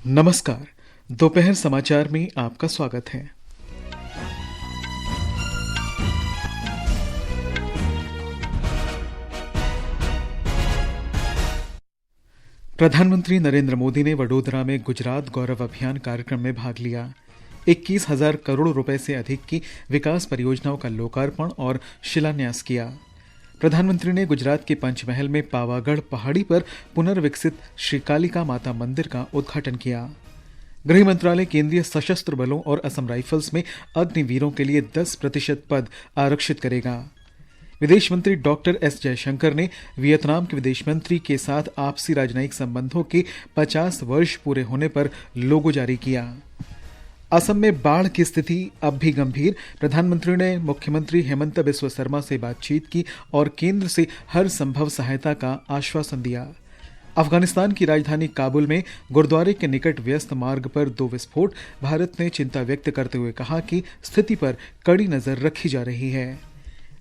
नमस्कार। दोपहर समाचार में आपका स्वागत है। प्रधानमंत्री नरेंद्र मोदी ने वडोदरा में गुजरात गौरव अभियान कार्यक्रम में भाग लिया। 21,000 करोड़ रुपए से अधिक की विकास परियोजनाओं का लोकार्पण और शिलान्यास किया। प्रधानमंत्री ने गुजरात के पंचमहल में पावागढ़ पहाड़ी पर पुनर्विकसित श्री कालिका माता मंदिर का उद्घाटन किया। गृह मंत्रालय केंद्रीय सशस्त्र बलों और असम राइफल्स में अग्निवीरों के लिए 10% पद आरक्षित करेगा। विदेश मंत्री डॉक्टर एस जयशंकर ने वियतनाम के विदेश मंत्री के साथ आपसी राजनयिक संबंधों के 50 वर्ष पूरे होने पर लोगो जारी किया। असम में बाढ़ की स्थिति अब भी गंभीर। प्रधानमंत्री ने मुख्यमंत्री हेमंत बिस्वा शर्मा से बातचीत की और केंद्र से हर संभव सहायता का आश्वासन दिया। अफगानिस्तान की राजधानी काबुल में गुरुद्वारे के निकट व्यस्त मार्ग पर 2 विस्फोट। भारत ने चिंता व्यक्त करते हुए कहा कि स्थिति पर कड़ी नजर रखी जा रही है।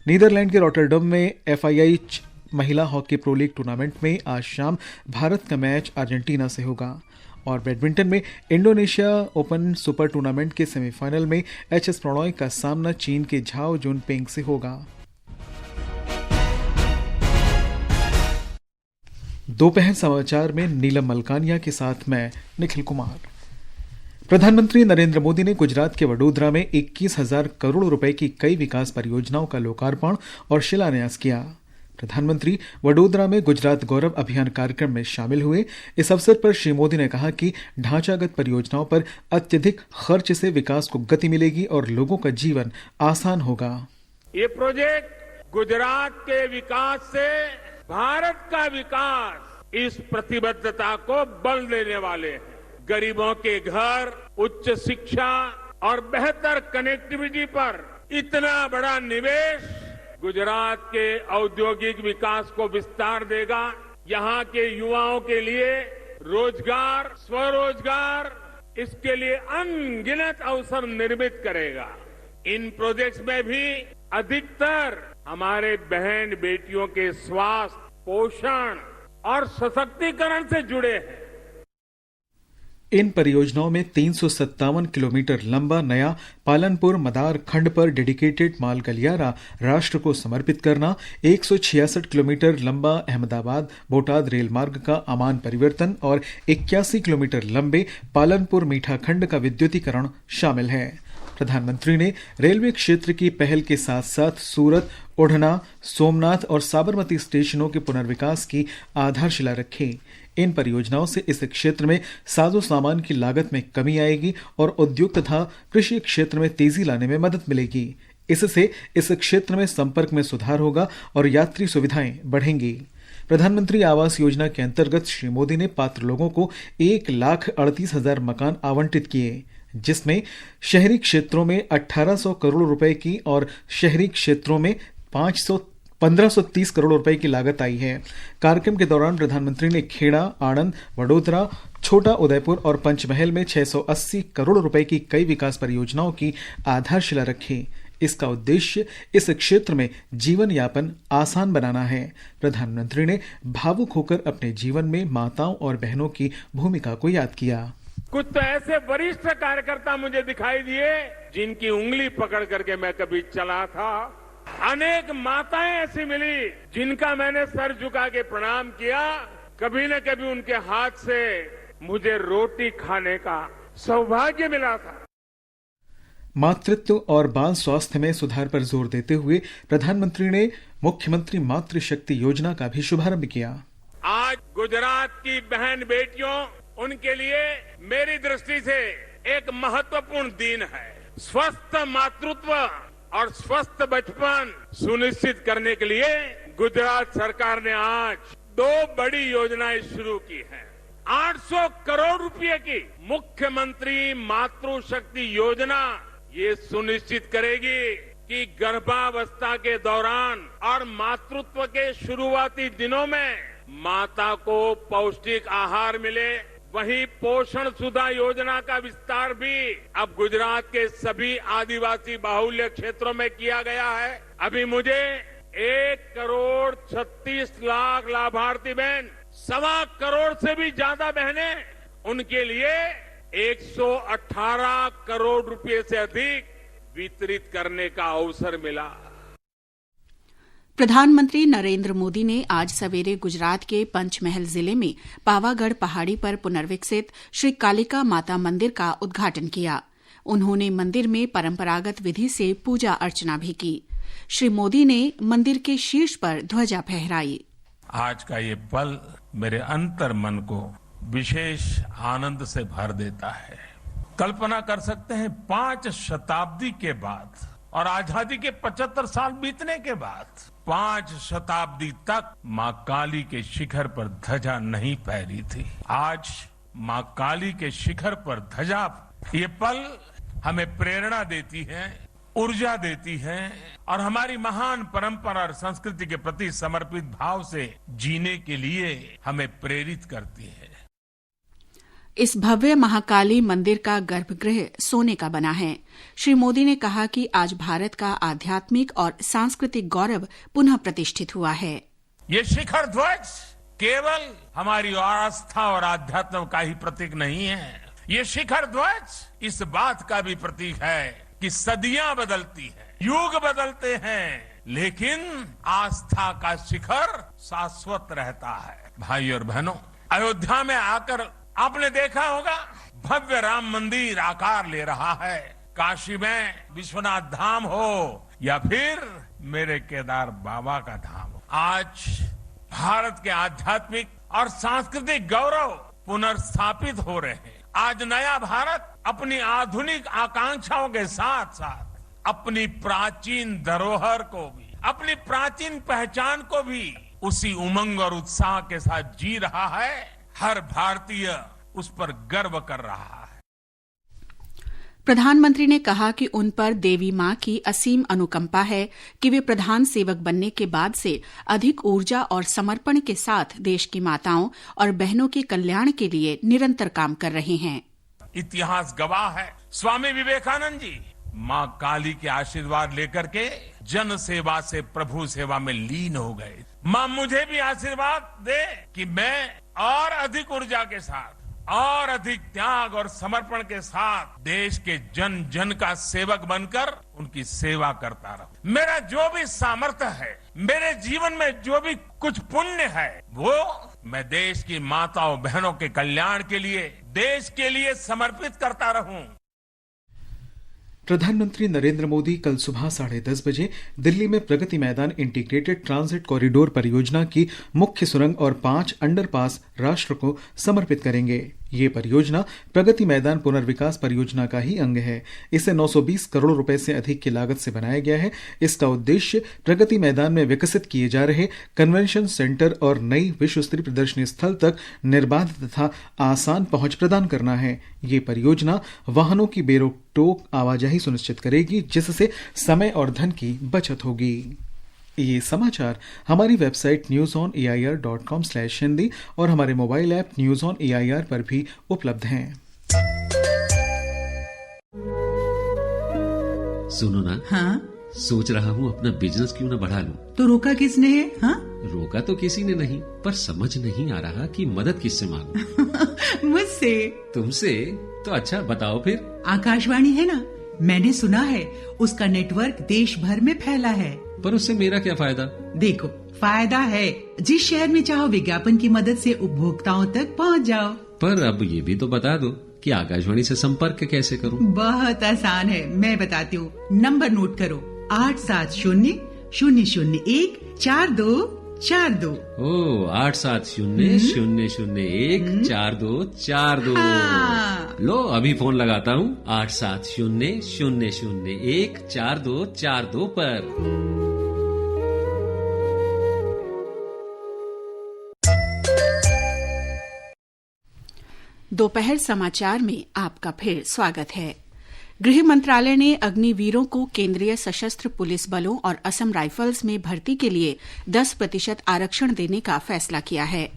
नीदरलैंड के रॉटरडम में FIH महिला हॉकी प्रो लीग टूर्नामेंट में आज शाम भारत का मैच अर्जेंटीना से होगा। और बैडमिंटन में इंडोनेशिया ओपन सुपर टूर्नामेंट के सेमीफाइनल में HS प्रणॉय का सामना चीन के झाओ जुनपेंग से होगा। दोपहर समाचार में नीलम मलकानिया के साथ मैं निखिल कुमार। प्रधानमंत्री नरेंद्र मोदी ने गुजरात के वडोदरा में 21,000 करोड़ रुपए की कई विकास परियोजनाओं का लोकार्पण और शिलान्यास किया। प्रधानमंत्री वडोदरा में गुजरात गौरव अभियान कार्यक्रम में शामिल हुए। इस अवसर पर श्री मोदी ने कहा कि ढांचागत परियोजनाओं पर अत्यधिक खर्च से विकास को गति मिलेगी और लोगों का जीवन आसान होगा। ये प्रोजेक्ट गुजरात के विकास से भारत का विकास, इस प्रतिबद्धता को बल देने वाले हैं। गरीबों के घर, उच्च शिक्षा और बेहतर कनेक्टिविटी पर इतना बड़ा निवेश गुजरात के औद्योगिक विकास को विस्तार देगा। यहाँ के युवाओं के लिए रोजगार, स्वरोजगार, इसके लिए अनगिनत अवसर निर्मित करेगा। इन प्रोजेक्ट्स में भी अधिकतर हमारे बहन बेटियों के स्वास्थ्य, पोषण और सशक्तिकरण से जुड़े हैं। इन परियोजनाओं में 357 किलोमीटर लंबा नया पालनपुर मदार खंड पर डेडिकेटेड माल गलियारा राष्ट्र को समर्पित करना, 166 किलोमीटर लंबा अहमदाबाद बोटाद रेल मार्ग का अमान परिवर्तन और 81 किलोमीटर लंबे पालनपुर मीठा खंड का विद्युतीकरण शामिल है। प्रधानमंत्री ने रेलवे क्षेत्र की पहल के साथ साथ सूरत, ओढ़ना, सोमनाथ और साबरमती स्टेशनों के पुनर्विकास की आधारशिला रखी। इन परियोजनाओं से इस क्षेत्र में साजो सामान की लागत में कमी आएगी और उद्योग तथा कृषि क्षेत्र में तेजी लाने में मदद मिलेगी। इससे इस क्षेत्र में संपर्क में सुधार होगा और यात्री सुविधाएं बढ़ेंगी। प्रधानमंत्री आवास योजना के अंतर्गत श्री मोदी ने पात्र लोगों को 1,38,000 मकान आवंटित किए, जिसमें शहरी क्षेत्रों में 1,800 करोड़ रुपए की और शहरी क्षेत्रों में 1,530 करोड़ रुपए की लागत आई है। कार्यक्रम के दौरान प्रधानमंत्री ने खेड़ा, आणंद, वडोदरा, छोटा उदयपुर और पंचमहल में 680 करोड़ रुपए की कई विकास परियोजनाओं की आधारशिला रखी। इसका उद्देश्य इस क्षेत्र में जीवन यापन आसान बनाना है। प्रधानमंत्री ने भावुक होकर अपने जीवन में माताओं और बहनों की भूमिका को याद किया। कुछ तो ऐसे वरिष्ठ कार्यकर्ता मुझे दिखाई दिए जिनकी उंगली पकड़ करके मैं कभी चला था। अनेक माताएं ऐसी मिली जिनका मैंने सर झुका के प्रणाम किया। कभी न कभी उनके हाथ से मुझे रोटी खाने का सौभाग्य मिला था। मातृत्व और बाल स्वास्थ्य में सुधार पर जोर देते हुए प्रधानमंत्री ने मुख्यमंत्री मातृ शक्ति योजना का भी शुभारंभ किया। आज गुजरात की बहन बेटियों, उनके लिए मेरी दृष्टि से एक महत्वपूर्ण दिन है। स्वस्थ मातृत्व और स्वस्थ बचपन सुनिश्चित करने के लिए गुजरात सरकार ने आज 2 बड़ी योजनाएं शुरू की हैं। 800 करोड़ रुपए की मुख्यमंत्री मातृ शक्ति योजना ये सुनिश्चित करेगी कि गर्भावस्था के दौरान और मातृत्व के शुरुआती दिनों में माता को पौष्टिक आहार मिले। वहीं पोषण सुधा योजना का विस्तार भी अब गुजरात के सभी आदिवासी बाहुल्य क्षेत्रों में किया गया है। अभी मुझे 1,36,00,000 लाभार्थी बहन, 1.25 करोड़ से भी ज्यादा बहनें उनके लिए 118 करोड़ रुपए से अधिक वितरित करने का अवसर मिला। प्रधानमंत्री नरेंद्र मोदी ने आज सवेरे गुजरात के पंचमहल जिले में पावागढ़ पहाड़ी पर पुनर्विकसित श्री कालिका माता मंदिर का उद्घाटन किया। उन्होंने मंदिर में परंपरागत विधि से पूजा अर्चना भी की। श्री मोदी ने मंदिर के शीर्ष पर ध्वजा फहराई। आज का ये पल मेरे अंतर मन को विशेष आनंद से भर देता है। कल्पना कर सकते हैं 5 शताब्दी के बाद और आजादी के 75 साल बीतने के बाद 5 शताब्दी तक मां काली के शिखर पर ध्वजा नहीं फहरी थी। आज मां काली के शिखर पर ध्वजा, ये पल हमें प्रेरणा देती है, ऊर्जा देती है और हमारी महान परंपरा और संस्कृति के प्रति समर्पित भाव से जीने के लिए हमें प्रेरित करती है। इस भव्य महाकाली मंदिर का गर्भगृह सोने का बना है। श्री मोदी ने कहा कि आज भारत का आध्यात्मिक और सांस्कृतिक गौरव पुनः प्रतिष्ठित हुआ है। ये शिखर ध्वज केवल हमारी आस्था और आध्यात्म का ही प्रतीक नहीं है। ये शिखर ध्वज इस बात का भी प्रतीक है कि सदियां बदलती हैं, युग बदलते हैं, लेकिन आस्था का शिखर शाश्वत रहता है। भाई और बहनों, अयोध्या में आकर आपने देखा होगा भव्य राम मंदिर आकार ले रहा है। काशी में विश्वनाथ धाम हो या फिर मेरे केदार बाबा का धाम हो, आज भारत के आध्यात्मिक और सांस्कृतिक गौरव पुनर्स्थापित हो रहे हैं। आज नया भारत अपनी आधुनिक आकांक्षाओं के साथ साथ अपनी प्राचीन धरोहर को भी, अपनी प्राचीन पहचान को भी उसी उमंग और उत्साह के साथ जी रहा है। हर भारतीय उस पर गर्व कर रहा है। प्रधानमंत्री ने कहा कि उन पर देवी मां की असीम अनुकंपा है कि वे प्रधान सेवक बनने के बाद से अधिक ऊर्जा और समर्पण के साथ देश की माताओं और बहनों के कल्याण के लिए निरंतर काम कर रहे हैं। इतिहास गवाह है, स्वामी विवेकानंद जी मां काली के आशीर्वाद लेकर के जन सेवा से प्रभु सेवा में लीन हो गए। मां मुझे भी आशीर्वाद दे कि मैं और अधिक ऊर्जा के साथ और अधिक त्याग और समर्पण के साथ देश के जन जन का सेवक बनकर उनकी सेवा करता रहूं। मेरा जो भी सामर्थ्य है, मेरे जीवन में जो भी कुछ पुण्य है, वो मैं देश की माताओं बहनों के कल्याण के लिए, देश के लिए समर्पित करता रहूं। प्रधानमंत्री नरेंद्र मोदी कल सुबह 10:30 बजे दिल्ली में Pragati Maidan integrated transit corridor परियोजना की मुख्य सुरंग और 5 अंडरपास राष्ट्र को समर्पित करेंगे। ये परियोजना प्रगति मैदान पुनर्विकास परियोजना का ही अंग है। इसे 920 करोड़ रुपए से अधिक की लागत से बनाया गया है। इसका उद्देश्य प्रगति मैदान में विकसित किए जा रहे कन्वेंशन सेंटर और नई विश्व स्तरीय प्रदर्शनी स्थल तक निर्बाध तथा आसान पहुंच प्रदान करना है। ये परियोजना वाहनों की बेरोक-टोक आवाजाही सुनिश्चित करेगी, जिससे समय और धन की बचत होगी। ये समाचार हमारी वेबसाइट newsonair.com/hindi और हमारे mobile app news on AIR पर भी उपलब्ध हैं। सुनो ना, हाँ? सोच रहा हूँ अपना बिजनेस क्यों न बढ़ा लूं। तो रोका किसने है? हाँ? रोका तो किसी ने नहीं, पर समझ नहीं आ रहा कि मदद किससे मांगूं। मुझसे। तुमसे? तो अच्छा बताओ फिर। आकाशवाणी है ना, मैंने सुना है उसका नेटवर्क देश भर में फैला है। पर उससे मेरा क्या फायदा? देखो, फायदा है। जिस शहर में चाहो विज्ञापन की मदद से उपभोक्ताओं तक पहुंच जाओ। पर अब ये भी तो बता दो कि आकाशवाणी से संपर्क कैसे करूं? बहुत आसान है, मैं बताती हूँ। नंबर नोट करो, 870-001-4242। ओ, 870-001-4242। हाँ। लो अभी फोन लगाता हूँ 870-001-4242 पर। दोपहर समाचार में आपका फिर स्वागत है। गृह मंत्रालय ने अग्निवीरों को केंद्रीय सशस्त्र पुलिस बलों और असम राइफल्स में भर्ती के लिए 10% आरक्षण देने का फैसला किया है।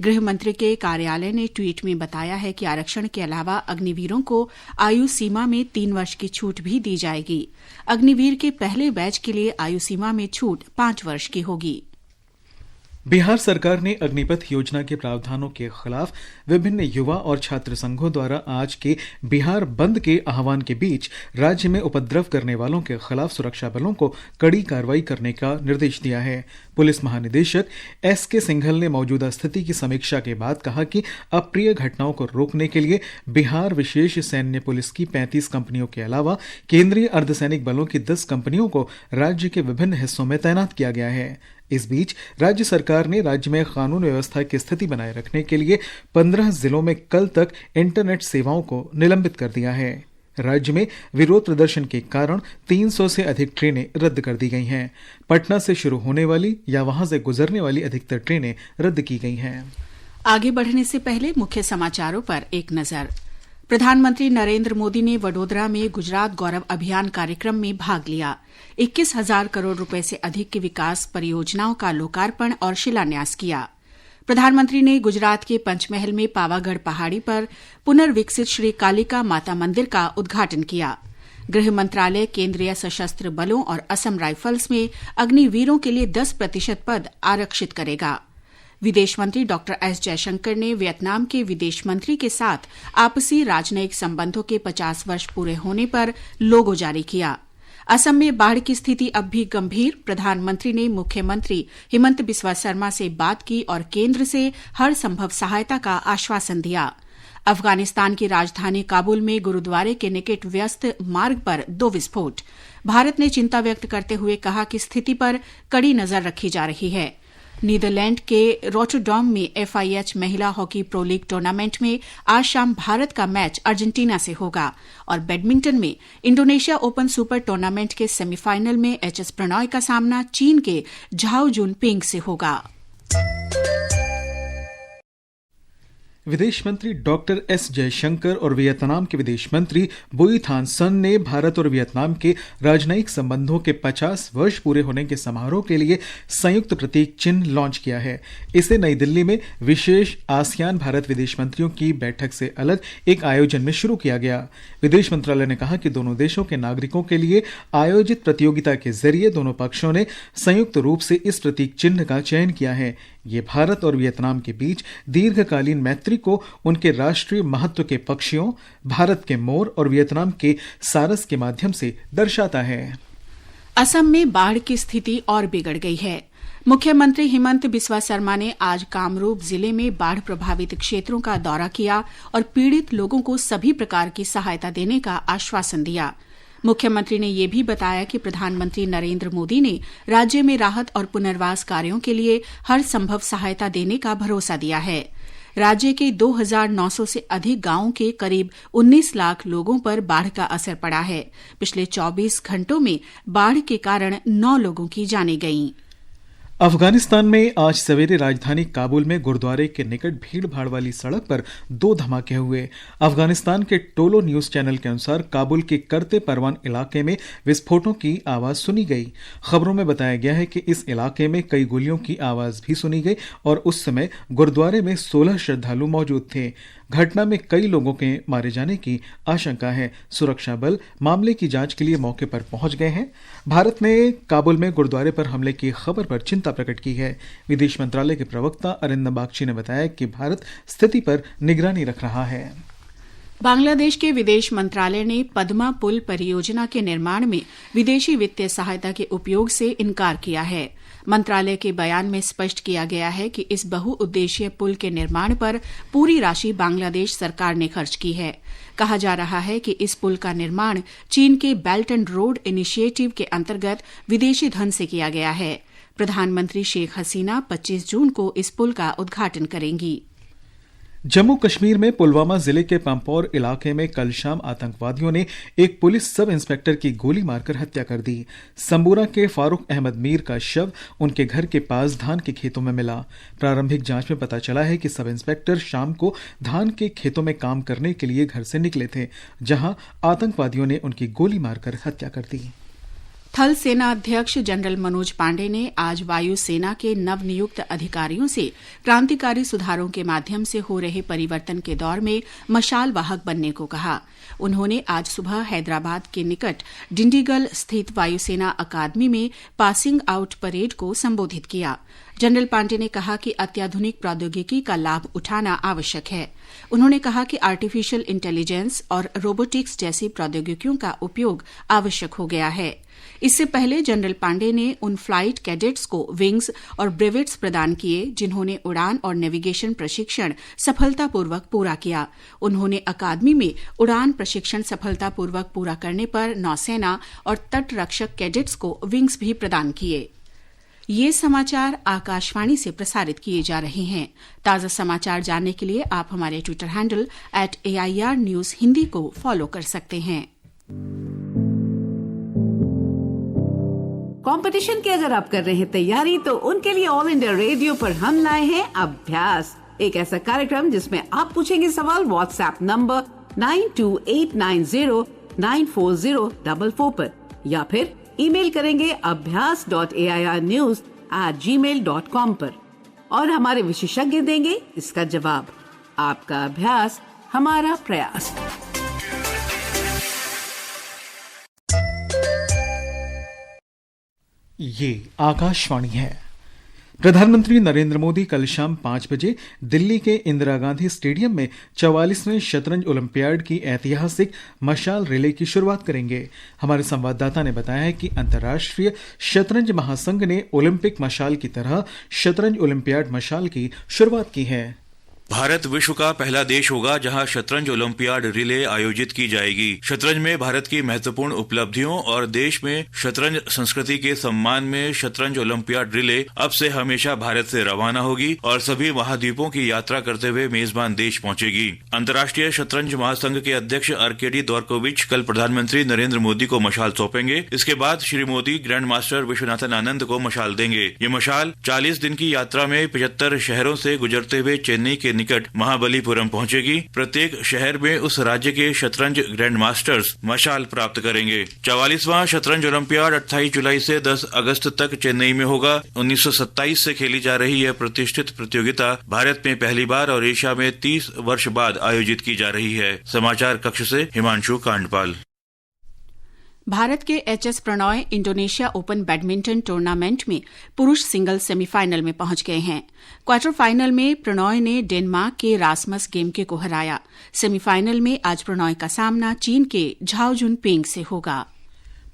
गृह मंत्री के कार्यालय ने ट्वीट में बताया है कि आरक्षण के अलावा अग्निवीरों को आयु सीमा में 3 वर्ष की छूट भी दी जाएगी। अग्निवीर के पहले बैच के लिए आयु सीमा में छूट 5 वर्ष की होगी। बिहार सरकार ने अग्निपथ योजना के प्रावधानों के खिलाफ विभिन्न युवा और छात्र संघों द्वारा आज के बिहार बंद के आह्वान के बीच राज्य में उपद्रव करने वालों के खिलाफ सुरक्षा बलों को कड़ी कार्रवाई करने का निर्देश दिया है। पुलिस महानिदेशक एस.के. सिंघल ने मौजूदा स्थिति की समीक्षा के बाद कहा कि अप्रिय घटनाओं को रोकने के लिए बिहार विशेष सैन्य पुलिस की 35 कंपनियों के अलावा केंद्रीय अर्धसैनिक बलों की 10 कंपनियों को राज्य के विभिन्न हिस्सों में तैनात किया गया है। इस बीच राज्य सरकार ने राज्य में कानून व्यवस्था की स्थिति बनाए रखने के लिए 15 जिलों में कल तक इंटरनेट सेवाओं को निलंबित कर दिया है। राज्य में विरोध प्रदर्शन के कारण 300 से अधिक ट्रेनें रद्द कर दी गई हैं। पटना से शुरू होने वाली या वहां से गुजरने वाली अधिकतर ट्रेनें रद्द की गई हैं। आगे बढ़ने से पहले मुख्य समाचारों पर एक नजर। प्रधानमंत्री नरेंद्र मोदी ने वडोदरा में गुजरात गौरव अभियान कार्यक्रम में भाग लिया। 21,000 करोड़ रुपए से अधिक की विकास परियोजनाओं का लोकार्पण और शिलान्यास किया। प्रधानमंत्री ने गुजरात के पंचमहल में पावागढ़ पहाड़ी पर पुनर्विकसित श्री कालिका माता मंदिर का उद्घाटन किया। गृह मंत्रालय केंद्रीय सशस्त्र बलों और असम राइफल्स में अग्निवीरों के लिए 10% पद आरक्षित करेगा। विदेश मंत्री डॉक्टर एस जयशंकर ने वियतनाम के विदेश मंत्री के साथ आपसी राजनयिक संबंधों के 50 वर्ष पूरे होने पर लोगो जारी किया। असम में बाढ़ की स्थिति अब भी गंभीर। प्रधानमंत्री ने मुख्यमंत्री हिमंत बिस्वा शर्मा से बात की और केंद्र से हर संभव सहायता का आश्वासन दिया। अफगानिस्तान की राजधानी काबुल में गुरुद्वारे के निकट व्यस्त मार्ग पर 2 विस्फोट। भारत ने चिंता व्यक्त करते हुए कहा कि स्थिति पर कड़ी नजर रखी जा रही है। नीदरलैंड के रोटरडैम में FIH महिला हॉकी प्रो लीग टूर्नामेंट में आज शाम भारत का मैच अर्जेंटीना से होगा और बैडमिंटन में इंडोनेशिया ओपन सुपर टूर्नामेंट के सेमीफाइनल में HS प्रणॉय का सामना चीन के झाओ जुनपिंग से होगा। विदेश मंत्री डॉक्टर एस जयशंकर और वियतनाम के विदेश मंत्री बुई थान सन ने भारत और वियतनाम के राजनयिक संबंधों के 50 वर्ष पूरे होने के समारोह के लिए संयुक्त प्रतीक चिन्ह लॉन्च किया है। इसे नई दिल्ली में विशेष आसियान भारत विदेश मंत्रियों की बैठक से अलग एक आयोजन में शुरू किया गया। विदेश मंत्रालय ने कहा कि दोनों देशों के नागरिकों के लिए आयोजित प्रतियोगिता के जरिए दोनों पक्षों ने संयुक्त रूप से इस प्रतीक चिन्ह का चयन किया है। ये भारत और वियतनाम के बीच दीर्घकालीन मैत्री को उनके राष्ट्रीय महत्व के पक्षियों, भारत के मोर और वियतनाम के सारस के माध्यम से दर्शाता है। असम में बाढ़ की स्थिति और बिगड़ गई है। मुख्यमंत्री हिमंत बिस्वा शर्मा ने आज कामरूप जिले में बाढ़ प्रभावित क्षेत्रों का दौरा किया और पीड़ित लोगों को सभी प्रकार की सहायता देने का आश्वासन दिया। मुख्यमंत्री ने यह भी बताया कि प्रधानमंत्री नरेंद्र मोदी ने राज्य में राहत और पुनर्वास कार्यों के लिए हर संभव सहायता देने का भरोसा दिया है। राज्य के 2,900 से अधिक गांवों के करीब 19 लाख लोगों पर बाढ़ का असर पड़ा है। पिछले 24 घंटों में बाढ़ के कारण 9 लोगों की जानें गईं। अफगानिस्तान में आज सवेरे राजधानी काबुल में गुरुद्वारे के निकट भीड़ भाड़ वाली सड़क पर 2 धमाके हुए। अफगानिस्तान के टोलो न्यूज चैनल के अनुसार काबुल के करते परवान इलाके में विस्फोटों की आवाज सुनी गई। खबरों में बताया गया है कि इस इलाके में कई गोलियों की आवाज भी सुनी गई और उस समय गुरुद्वारे में 16 श्रद्धालु मौजूद थे। घटना में कई लोगों के मारे जाने की आशंका है। सुरक्षा बल मामले की जांच के लिए मौके पर पहुंच गए हैं। भारत ने काबुल में गुरुद्वारे पर हमले की खबर पर चिंता प्रकट की है। विदेश मंत्रालय के प्रवक्ता अरिंदम बागची ने बताया कि भारत स्थिति पर निगरानी रख रहा है। बांग्लादेश के विदेश मंत्रालय ने पद्मा पुल परियोजना के निर्माण में विदेशी वित्तीय सहायता के उपयोग से इनकार किया है। मंत्रालय के बयान में स्पष्ट किया गया है कि इस बहुउद्देशीय पुल के निर्माण पर पूरी राशि बांग्लादेश सरकार ने खर्च की है। कहा जा रहा है कि इस पुल का निर्माण चीन के बेल्ट एंड रोड इनिशिएटिव के अंतर्गत विदेशी धन से किया गया है। प्रधानमंत्री शेख हसीना 25 जून को इस पुल का उद्घाटन करेंगी। जम्मू कश्मीर में पुलवामा जिले के पंपोर इलाके में कल शाम आतंकवादियों ने एक पुलिस सब इंस्पेक्टर की गोली मारकर हत्या कर दी। संबूरा के फारूक अहमद मीर का शव उनके घर के पास धान के खेतों में मिला। प्रारंभिक जांच में पता चला है कि सब इंस्पेक्टर शाम को धान के खेतों में काम करने के लिए घर से निकले थे, जहां आतंकवादियों ने उनकी गोली मारकर हत्या कर दी। थल सेना अध्यक्ष जनरल मनोज पांडे ने आज वायु सेना के नवनियुक्त अधिकारियों से क्रांतिकारी सुधारों के माध्यम से हो रहे परिवर्तन के दौर में मशाल वाहक बनने को कहा। उन्होंने आज सुबह हैदराबाद के निकट डिंडीगल स्थित वायुसेना अकादमी में पासिंग आउट परेड को संबोधित किया। जनरल पांडे ने कहा कि अत्याधुनिक प्रौद्योगिकी का लाभ उठाना आवश्यक है। उन्होंने कहा कि आर्टिफिशियल इंटेलिजेंस और रोबोटिक्स जैसी प्रौद्योगिकियों का उपयोग आवश्यक हो गया है। इससे पहले जनरल पांडे ने उन फ्लाइट कैडेट्स को विंग्स और ब्रेवेट्स प्रदान किए जिन्होंने उड़ान और नेविगेशन प्रशिक्षण सफलतापूर्वक पूरा किया। उन्होंने अकादमी में उड़ान प्रशिक्षण सफलतापूर्वक पूरा करने पर नौसेना और तटरक्षक कैडेट्स को विंग्स भी प्रदान किए। ये समाचार आकाशवाणी से प्रसारित किए जा रहे हैं। ताज़ा समाचार जानने के लिए आप हमारे Twitter handle @AIR News Hindi को फॉलो कर सकते हैं। कंपटीशन की अगर आप कर रहे हैं तैयारी, तो उनके लिए ऑल इंडिया रेडियो पर हम लाए हैं अभ्यास, एक ऐसा कार्यक्रम जिसमें आप पूछेंगे सवाल व्हाट्सएप नंबर 9289094044 पर, या फिर ईमेल करेंगे abhyas.airnews@gmail.com पर, और हमारे विशेषज्ञ देंगे इसका जवाब। आपका अभ्यास हमारा प्रयास। ये आकाशवाणी है। प्रधानमंत्री नरेंद्र मोदी कल शाम 5 बजे दिल्ली के इंदिरा गांधी स्टेडियम में 44वें शतरंज ओलंपियाड की ऐतिहासिक मशाल रिले की शुरुआत करेंगे। हमारे संवाददाता ने बताया है कि अंतर्राष्ट्रीय शतरंज महासंघ ने ओलंपिक मशाल की तरह शतरंज ओलंपियाड मशाल की शुरुआत की है। भारत विश्व का पहला देश होगा जहां शतरंज ओलंपियाड रिले आयोजित की जाएगी। शतरंज में भारत की महत्वपूर्ण उपलब्धियों और देश में शतरंज संस्कृति के सम्मान में शतरंज ओलंपियाड रिले अब से हमेशा भारत से रवाना होगी और सभी महाद्वीपों की यात्रा करते हुए मेजबान देश पहुंचेगी। अंतर्राष्ट्रीय शतरंज महासंघ के अध्यक्ष आर्केडी द्वारकोविच कल प्रधानमंत्री नरेंद्र मोदी को मशाल सौंपेंगे। इसके बाद श्री मोदी ग्रैंड मास्टर विश्वनाथन आनंद को मशाल देंगे। ये मशाल 40 दिन की यात्रा में 75 शहरों से गुजरते हुए चेन्नई के निकट महाबलीपुरम पहुंचेगी। प्रत्येक शहर में उस राज्य के शतरंज ग्रैंड मास्टर्स मशाल प्राप्त करेंगे। 44वां शतरंज ओलंपियाड 28 जुलाई से 10 अगस्त तक चेन्नई में होगा। 1927 से खेली जा रही यह प्रतिष्ठित प्रतियोगिता भारत में पहली बार और एशिया में 30 वर्ष बाद आयोजित की जा रही है। समाचार कक्ष से हिमांशु कांडपाल। भारत के HS Prannoy Indonesia open badminton tournament में पुरुष सिंगल सेमीफाइनल में पहुंच गए हैं। क्वार्टर फाइनल में प्रणॉय ने डेनमार्क के रासमस गेमके को हराया। सेमीफाइनल में आज प्रणॉय का सामना चीन के झाओ जुनपिंग से होगा।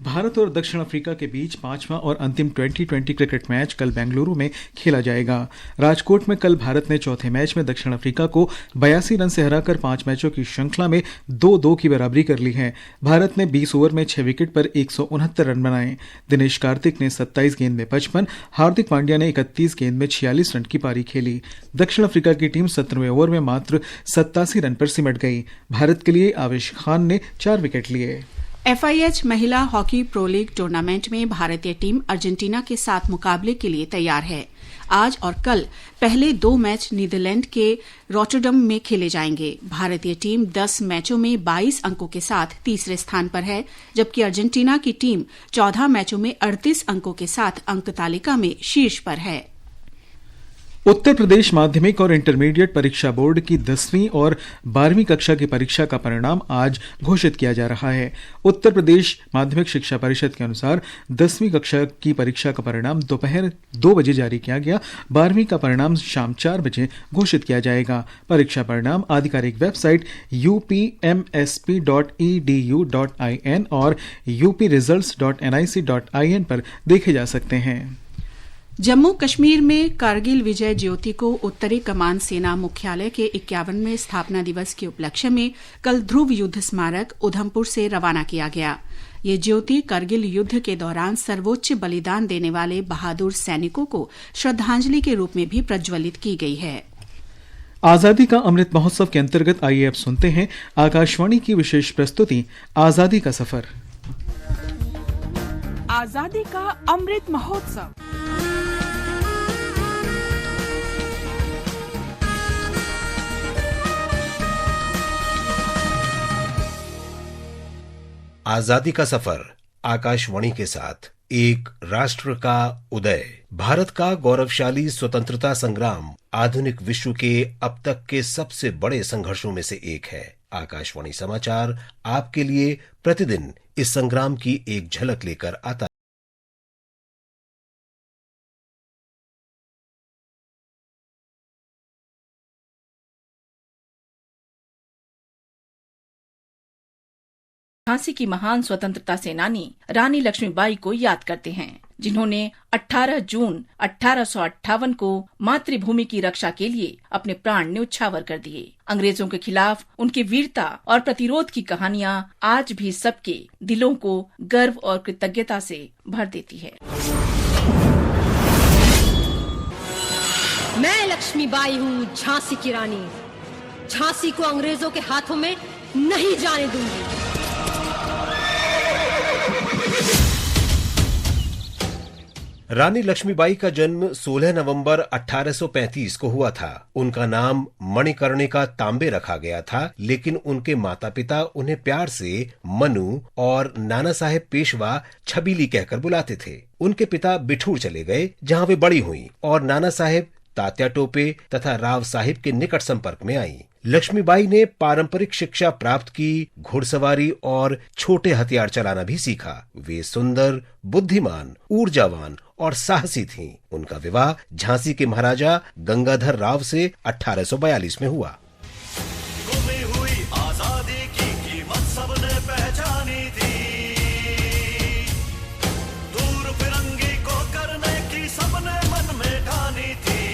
भारत और दक्षिण अफ्रीका के बीच 5वां और अंतिम T20 क्रिकेट मैच कल बेंगलुरु में खेला जाएगा। राजकोट में कल भारत ने चौथे मैच में दक्षिण अफ्रीका को 82 रन से हराकर 5 मैचों की श्रृंखला में 2-2 की बराबरी कर ली है। भारत ने 20 ओवर में 6 विकेट पर 169 रन बनाए। दिनेश कार्तिक ने 27 गेंद में 55, हार्दिक पांड्या ने 31 गेंद में 46 रन की पारी खेली। दक्षिण अफ्रीका की टीम 17वें ओवर में मात्र 87 रन पर सिमट गई। भारत के लिए आवेश खान ने 4 विकेट लिए। FIH महिला हॉकी प्रो लीग टूर्नामेंट में भारतीय टीम अर्जेंटीना के साथ मुकाबले के लिए तैयार है। आज और कल पहले 2 मैच नीदरलैंड के रॉटरडम में खेले जाएंगे। भारतीय टीम 10 मैचों में 22 अंकों के साथ तीसरे स्थान पर है, जबकि अर्जेंटीना की टीम 14 मैचों में 38 अंकों के साथ अंक तालिका में शीर्ष पर है। उत्तर प्रदेश माध्यमिक और इंटरमीडिएट परीक्षा बोर्ड की 10वीं और 12वीं कक्षा की परीक्षा का परिणाम आज घोषित किया जा रहा है। उत्तर प्रदेश माध्यमिक शिक्षा परिषद के अनुसार 10वीं कक्षा की परीक्षा का परिणाम दोपहर 2 बजे जारी किया गया। 12वीं का परिणाम शाम 4 बजे घोषित किया जाएगा। परीक्षा परिणाम आधिकारिक वेबसाइट upmsp.edu.in और upresults.nic.in पर देखे जा सकते हैं। जम्मू कश्मीर में कारगिल विजय ज्योति को उत्तरी कमान सेना मुख्यालय के 51वें स्थापना दिवस के उपलक्ष्य में कल ध्रुव युद्ध स्मारक उधमपुर से रवाना किया गया। ये ज्योति कारगिल युद्ध के दौरान सर्वोच्च बलिदान देने वाले बहादुर सैनिकों को श्रद्धांजलि के रूप में भी प्रज्वलित की गई है। आजादी का अमृत महोत्सव के अंतर्गत आइए अब सुनते हैं आकाशवाणी की विशेष प्रस्तुति आजादी का सफर। आजादी का अमृत महोत्सव। आजादी का सफर आकाशवाणी के साथ एक राष्ट्र का उदय। भारत का गौरवशाली स्वतंत्रता संग्राम आधुनिक विश्व के अब तक के सबसे बड़े संघर्षों में से एक है। आकाशवाणी समाचार आपके लिए प्रतिदिन इस संग्राम की एक झलक लेकर आता झांसी की महान स्वतंत्रता सेनानी रानी लक्ष्मीबाई को याद करते हैं, जिन्होंने 18 जून 1858 को मातृभूमि की रक्षा के लिए अपने प्राण न्यौछावर कर दिए। अंग्रेजों के खिलाफ उनकी वीरता और प्रतिरोध की कहानियाँ आज भी सबके दिलों को गर्व और कृतज्ञता से भर देती है। मैं लक्ष्मीबाई हूँ, झांसी की रानी। झांसी को अंग्रेजों के हाथों में नहीं जाने दूंगी। रानी लक्ष्मीबाई का जन्म 16 नवंबर 1835 को हुआ था। उनका नाम मणिकर्णिका तांबे रखा गया था, लेकिन उनके माता पिता उन्हें प्यार से मनु और नाना साहेब पेशवा छबीली कहकर बुलाते थे। उनके पिता बिठूर चले गए, जहां वे बड़ी हुई और नाना साहेब, तात्या टोपे तथा राव साहिब के निकट संपर्क में आई। लक्ष्मीबाई ने पारंपरिक शिक्षा प्राप्त की, घुड़सवारी और छोटे हथियार चलाना भी सीखा। वे सुंदर, बुद्धिमान, ऊर्जावान और साहसी थीं। उनका विवाह झांसी के महाराजा गंगाधर राव से 1842 में हुआ। हुई आजादी की कीमत सबने पहचानी थी, दूर फिरंगी को करने की सबने मन में ठानी थी।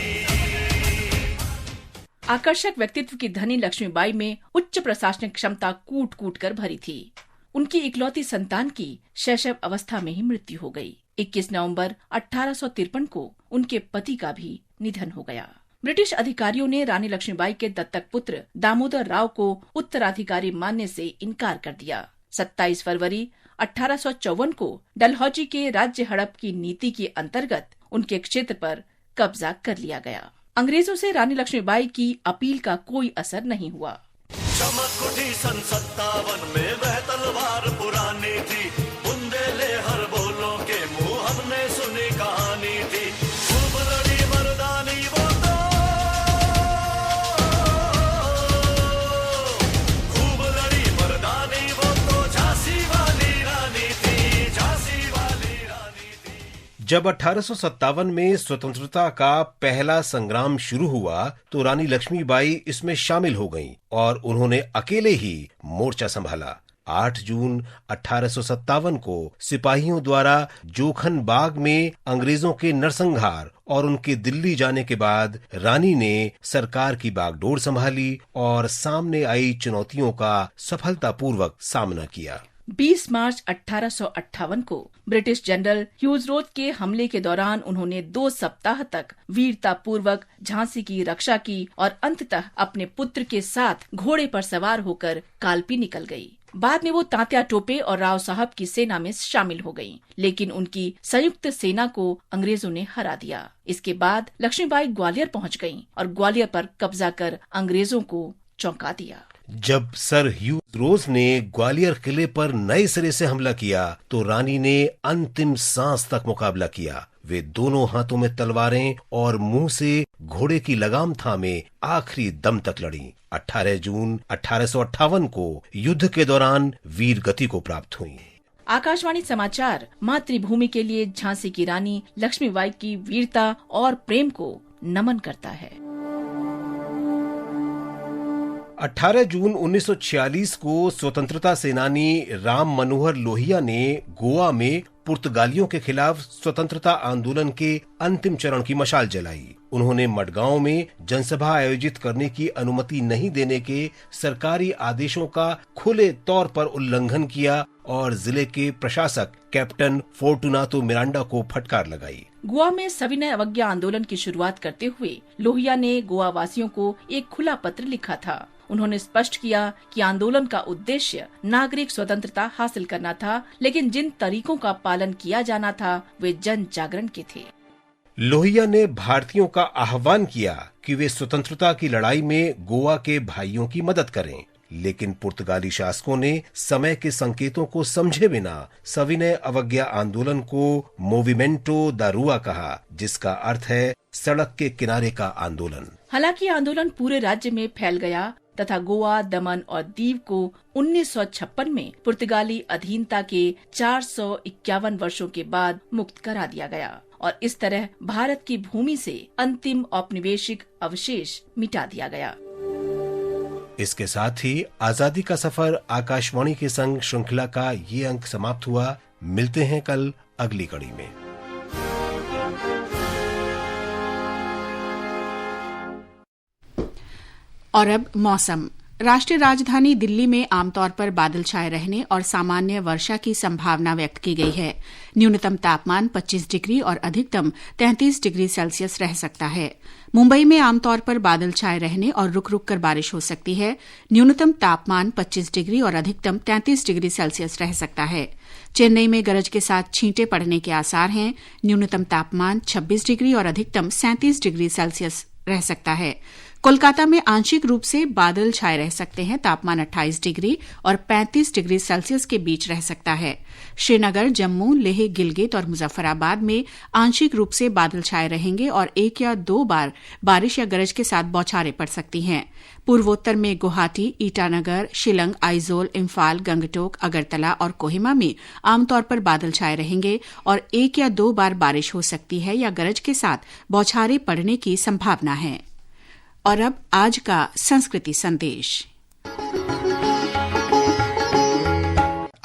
आकर्षक व्यक्तित्व की धनी लक्ष्मीबाई में उच्च प्रशासनिक क्षमता कूट कूट कर भरी थी। उनकी इकलौती संतान की शैशव अवस्था में ही मृत्यु हो गई। 21 नवंबर 1853 को उनके पति का भी निधन हो गया। ब्रिटिश अधिकारियों ने रानी लक्ष्मीबाई के दत्तक पुत्र दामोदर राव को उत्तराधिकारी मानने से इनकार कर दिया। 27 फरवरी 1854 को डलहौजी के राज्य हड़प की नीति के अंतर्गत उनके क्षेत्र पर कब्जा कर लिया गया। अंग्रेजों से रानी लक्ष्मीबाई की अपील का कोई असर नहीं हुआ। चमक उठी सन 57 में वह तलवार पुरानी थी, बुंदेले हर बोलों के मुंह हमने सुनी कहानी थी। खूब लड़ी मर्दानी वो तो, खूब लड़ी मर्दानी वो तो झांसी वाली रानी थी, झांसी वाली रानी थी। जब 1857 में स्वतंत्रता का पहला संग्राम शुरू हुआ तो रानी लक्ष्मीबाई इसमें शामिल हो गईं और उन्होंने अकेले ही मोर्चा संभाला। 8 जून 1857 को सिपाहियों द्वारा जोखन बाग में अंग्रेजों के नरसंहार और उनके दिल्ली जाने के बाद रानी ने सरकार की बागडोर संभाली और सामने आई चुनौतियों का सफलतापूर्वक सामना किया। 20 मार्च 1858 को ब्रिटिश जनरल ह्यूज रोज के हमले के दौरान उन्होंने 2 सप्ताह तक वीरता पूर्वक झांसी की रक्षा की और अंततः अपने पुत्र के साथ घोड़े पर सवार होकर कालपी निकल गई। बाद में वो तात्या टोपे और राव साहब की सेना में शामिल हो गईं, लेकिन उनकी संयुक्त सेना को अंग्रेजों ने हरा दिया। इसके बाद लक्ष्मीबाई ग्वालियर पहुंच गईं और ग्वालियर पर कब्जा कर अंग्रेजों को चौंका दिया। जब सर ह्यूज रोज ने ग्वालियर किले पर नए सिरे से हमला किया तो रानी ने अंतिम सांस तक मुकाबला किया। वे दोनों हाथों में तलवारें और मुंह से घोड़े की लगाम थामे आखिरी दम तक लड़ी। 18 जून 1858 को युद्ध के दौरान वीर गति को प्राप्त हुई। आकाशवाणी समाचार मातृभूमि के लिए झांसी की रानी लक्ष्मीबाई की वीरता और प्रेम को नमन करता है। 18 जून 1946 को स्वतंत्रता सेनानी राम मनोहर लोहिया ने गोवा में पुर्तगालियों के खिलाफ स्वतंत्रता आंदोलन के अंतिम चरण की मशाल जलाई। उन्होंने मडगांव में जनसभा आयोजित करने की अनुमति नहीं देने के सरकारी आदेशों का खुले तौर पर उल्लंघन किया और जिले के प्रशासक कैप्टन फोर्टुनातो मिरांडा को फटकार लगाई। गोवा में सविनय अवज्ञा आंदोलन की शुरुआत करते हुए लोहिया ने गोवा वासियों को एक खुला पत्र लिखा था। उन्होंने स्पष्ट किया कि आंदोलन का उद्देश्य नागरिक स्वतंत्रता हासिल करना था, लेकिन जिन तरीकों का पालन किया जाना था वे जन जागरण के थे। लोहिया ने भारतीयों का आह्वान किया कि वे स्वतंत्रता की लड़ाई में गोवा के भाइयों की मदद करें, लेकिन पुर्तगाली शासकों ने समय के संकेतों को समझे बिना सविनय अवज्ञा आंदोलन को मोविमेंटो दा रुआ कहा, जिसका अर्थ है सड़क के किनारे का आंदोलन। हालांकि आंदोलन पूरे राज्य में फैल गया तथा गोवा, दमन और दीव को 1956 में पुर्तगाली अधीनता के 451 वर्षों के बाद मुक्त करा दिया गया और इस तरह भारत की भूमि से अंतिम औपनिवेशिक अवशेष मिटा दिया गया। इसके साथ ही आजादी का सफर आकाशवाणी के संग श्रृंखला का ये अंक समाप्त हुआ। मिलते हैं कल अगली कड़ी में। और अब मौसम। राष्ट्रीय राजधानी दिल्ली में आमतौर पर बादल छाए रहने और सामान्य वर्षा की संभावना व्यक्त की गई है। न्यूनतम तापमान 25 डिग्री और अधिकतम 33 डिग्री सेल्सियस रह सकता है। मुंबई में आमतौर पर बादल छाए रहने और रुक रुक कर बारिश हो सकती है। न्यूनतम तापमान 25 डिग्री और अधिकतम 33 डिग्री सेल्सियस रह सकता है। चेन्नई में गरज के साथ छींटे पड़ने के आसार हैं। न्यूनतम तापमान 26 डिग्री और अधिकतम 37 डिग्री सेल्सियस रह सकता है। कोलकाता में आंशिक रूप से बादल छाए रह सकते हैं। तापमान 28 डिग्री और 35 डिग्री सेल्सियस के बीच रह सकता है। श्रीनगर, जम्मू, लेह, गिलगित और मुजफ्फराबाद में आंशिक रूप से बादल छाए रहेंगे और 1 या 2 बार बारिश या गरज के साथ बौछारें पड़ सकती हैं। पूर्वोत्तर में गुवाहाटी, ईटानगर, शिलंग, आइजोल, इम्फाल, गंगटोक, अगरतला और कोहिमा में आमतौर पर बादल छाए रहेंगे और 1 या 2 बार बारिश हो सकती है या गरज के साथ बौछारें पड़ने की संभावना है। और अब आज का संस्कृति संदेश।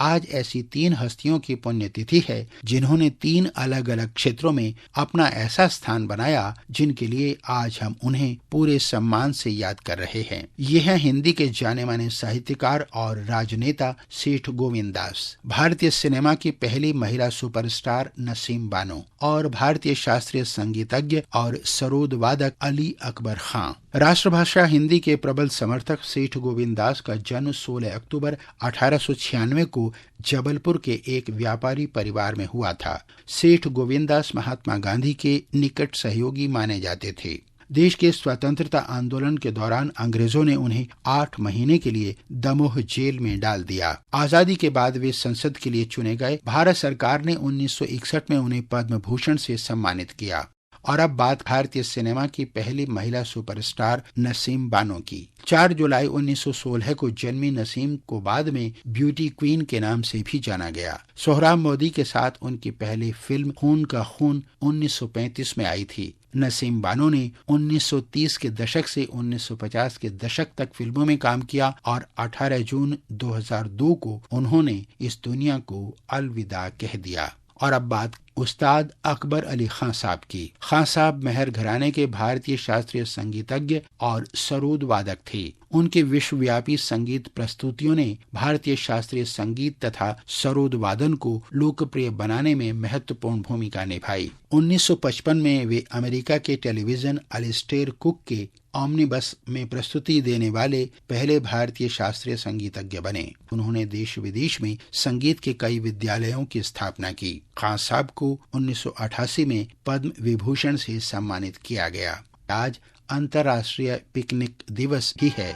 आज ऐसी 3 हस्तियों की पुण्यतिथि है जिन्होंने 3 अलग अलग क्षेत्रों में अपना ऐसा स्थान बनाया जिनके लिए आज हम उन्हें पूरे सम्मान से याद कर रहे हैं। ये हैं हिंदी के जाने माने साहित्यकार और राजनेता सेठ गोविंद दास, भारतीय सिनेमा की पहली महिला सुपरस्टार नसीम बानो और भारतीय शास्त्रीय संगीतज्ञ और सरोद वादक अली अकबर खां। राष्ट्रभाषा हिंदी के प्रबल समर्थक सेठ गोविंद दास का जन्म 16 अक्टूबर 1896 को जबलपुर के एक व्यापारी परिवार में हुआ था। सेठ गोविंद दास महात्मा गांधी के निकट सहयोगी माने जाते थे। देश के स्वतंत्रता आंदोलन के दौरान अंग्रेजों ने उन्हें 8 महीने के लिए दमोह जेल में डाल दिया। आजादी के बाद वे संसद के लिए चुने गए। भारत सरकार ने 1961 में उन्हें पद्म भूषण से सम्मानित किया। और अब बात भारतीय सिनेमा की पहली महिला सुपरस्टार नसीम बानो की। 4 जुलाई 1916 को जन्मी नसीम को बाद में ब्यूटी क्वीन के नाम से भी जाना गया। सोहराब मोदी के साथ उनकी पहली फिल्म खून का खून 1935 में आई थी। नसीम बानो ने 1930 के दशक से 1950 के दशक तक फिल्मों में काम किया और 18 जून 2002 को उन्होंने इस दुनिया को अलविदा कह दिया। और अब बात उस्ताद अकबर अली खां साहब की। खां साहब मेहर घराने के भारतीय शास्त्रीय संगीतज्ञ और सरोद वादक थे। उनके विश्वव्यापी संगीत प्रस्तुतियों ने भारतीय शास्त्रीय संगीत तथा सरोद वादन को लोकप्रिय बनाने में महत्वपूर्ण भूमिका निभाई। 1955 में वे अमेरिका के टेलीविजन अलिस्टेयर कुक के ओमनिबस में प्रस्तुति देने वाले पहले भारतीय शास्त्रीय संगीतज्ञ बने। उन्होंने देश विदेश में संगीत के कई विद्यालयों की स्थापना की। खां साहब को 1988 में पद्म विभूषण से सम्मानित किया गया। आज अंतर्राष्ट्रीय पिकनिक दिवस भी है।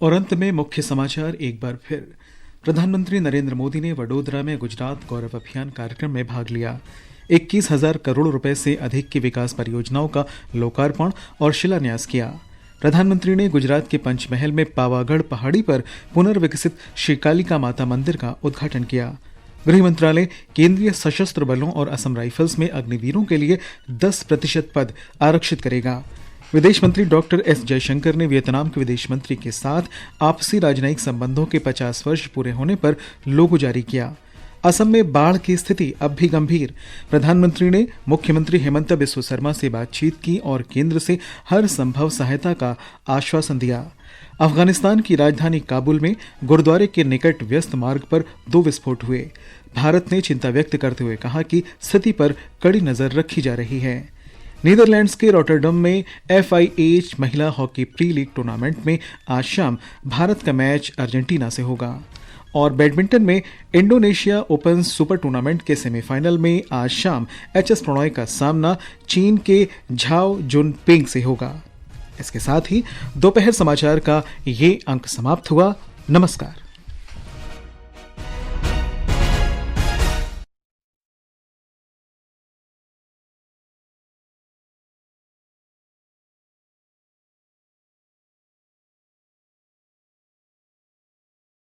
और अंत में मुख्य समाचार एक बार फिर। प्रधानमंत्री नरेंद्र मोदी ने वडोदरा में गुजरात गौरव अभियान कार्यक्रम में भाग लिया। 21,000 करोड़ रुपए से अधिक की विकास परियोजनाओं का लोकार्पण और शिलान्यास किया। प्रधानमंत्री ने गुजरात के पंचमहल में पावागढ़ पहाड़ी पर पुनर्विकसित श्रीकालिका माता मंदिर का उद्घाटन किया। गृह मंत्रालय केंद्रीय सशस्त्र बलों और असम राइफल्स में अग्निवीरों के लिए 10% पद आरक्षित करेगा। विदेश मंत्री डॉक्टर एस जयशंकर ने वियतनाम के विदेश मंत्री के साथ आपसी राजनयिक संबंधों के 50 वर्ष पूरे होने पर लोगो जारी किया। असम में बाढ़ की स्थिति अब भी गंभीर। प्रधानमंत्री ने मुख्यमंत्री हेमंत बिस्वा शर्मा से बातचीत की और केंद्र से हर संभव सहायता का आश्वासन दिया। अफगानिस्तान की राजधानी काबुल में गुरुद्वारे के निकट व्यस्त मार्ग पर 2 विस्फोट हुए। भारत ने चिंता व्यक्त करते हुए कहा कि स्थिति पर कड़ी नजर रखी जा रही है। नीदरलैंड्स के रॉटरडम में FIH महिला हॉकी प्री लीग टूर्नामेंट में आज शाम भारत का मैच अर्जेंटीना से होगा। और बैडमिंटन में इंडोनेशिया ओपन सुपर टूर्नामेंट के सेमीफाइनल में आज शाम HS प्रणॉय का सामना चीन के झाओ जुनपिंग से होगा। इसके साथ ही दोपहर समाचार का ये अंक समाप्त हुआ। नमस्कार।